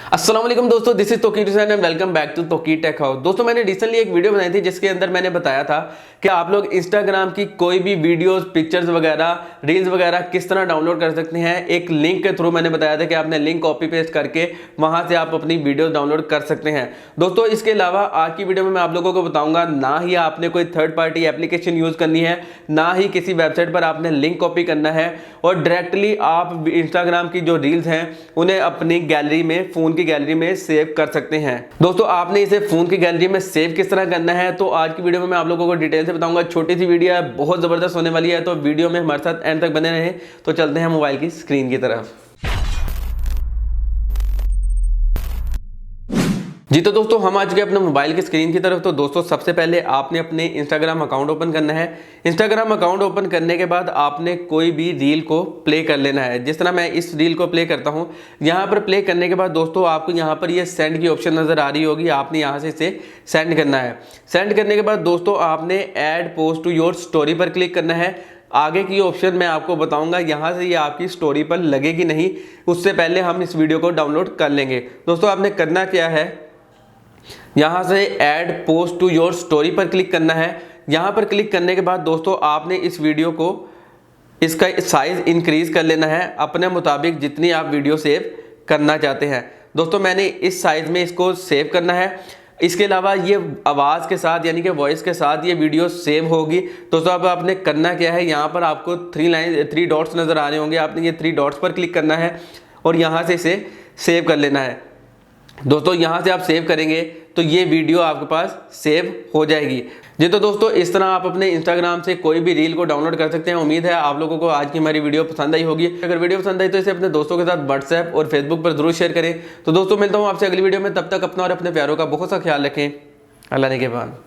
अस्सलाम वालेकुम दोस्तों, this is Toki and welcome back to Toki Tech House. दोस्तों मैंने रिसेंटली एक वीडियो बनाई थी जिसके अंदर मैंने बताया था कि आप लोग इंस्टाग्राम की कोई भी वीडियोस, पिक्चर्स वगैरह, रील्स वगैरह किस तरह डाउनलोड कर सकते हैं। एक लिंक के थ्रू मैंने बताया था कि आपने लिंक कॉपी पेस्ट करके वहां से आप अपनी वीडियोस डाउनलोड कर सकते हैं। दोस्तों इसके अलावा आज की वीडियो में मैं आप लोगों को बताऊंगा ना ही आपने कोई थर्ड पार्टी एप्लीकेशन यूज करनी है, ना ही किसी वेबसाइट पर आपने लिंक कॉपी करना है और डायरेक्टली आप इंस्टाग्राम की जो रील्स हैं उन्हें अपनी गैलरी में, फोन की गैलरी में सेव कर सकते हैं। दोस्तों आपने इसे फोन की गैलरी में सेव किस तरह करना है तो आज की वीडियो में मैं आप लोगों को डिटेल से बताऊंगा। छोटी सी वीडियो है, बहुत जबरदस्त होने वाली है, तो वीडियो में हमारे साथ एंड तक बने रहें। तो चलते हैं मोबाइल की स्क्रीन की तरफ। जी तो दोस्तों हम आ चुके अपने मोबाइल की स्क्रीन की तरफ। तो दोस्तों सबसे पहले आपने अपने इंस्टाग्राम अकाउंट ओपन करना है। इंस्टाग्राम अकाउंट ओपन करने के बाद आपने कोई भी रील को प्ले कर लेना है। जिस तरह मैं इस रील को प्ले करता हूं, यहाँ पर प्ले करने के बाद दोस्तों आपको यहाँ पर ये सेंड की ऑप्शन नजर आ रही होगी, आपने यहाँ से इसे सेंड करना है। सेंड करने के बाद दोस्तों आपने add post to your story पर क्लिक करना है। आगे की ऑप्शन मैं आपको बताऊंगा, यहाँ से ये आपकी स्टोरी पर लगेगी नहीं, उससे पहले हम इस वीडियो को डाउनलोड कर लेंगे। दोस्तों आपने करना क्या है, यहां से add post to your story पर क्लिक करना है। यहां पर क्लिक करने के बाद दोस्तों आपने इस वीडियो को, इसका साइज इंक्रीज कर लेना है अपने मुताबिक, जितनी आप वीडियो सेव करना चाहते हैं। दोस्तों मैंने इस साइज में इसको सेव करना है। इसके अलावा ये आवाज़ के साथ यानी कि वॉइस के साथ ये वीडियो सेव होगी। दोस्तों अब आपने करना क्या है, यहाँ पर आपको थ्री डॉट्स नज़र आ रहे होंगे, आपने ये 3 डॉट्स पर क्लिक करना है और यहाँ से इसे सेव कर लेना है। दोस्तों यहाँ से आप सेव करेंगे तो ये वीडियो आपके पास सेव हो जाएगी। जी तो दोस्तों इस तरह आप अपने इंस्टाग्राम से कोई भी रील को डाउनलोड कर सकते हैं। उम्मीद है आप लोगों को आज की हमारी वीडियो पसंद आई होगी। अगर वीडियो पसंद आई तो इसे अपने दोस्तों के साथ व्हाट्सएप और फेसबुक पर जरूर शेयर करें। तो दोस्तों मिलता हूँ आपसे अगली वीडियो में, तब तक अपना और अपने प्यारों का बहुत सा ख्याल रखें। अल्लाह ने के बाद।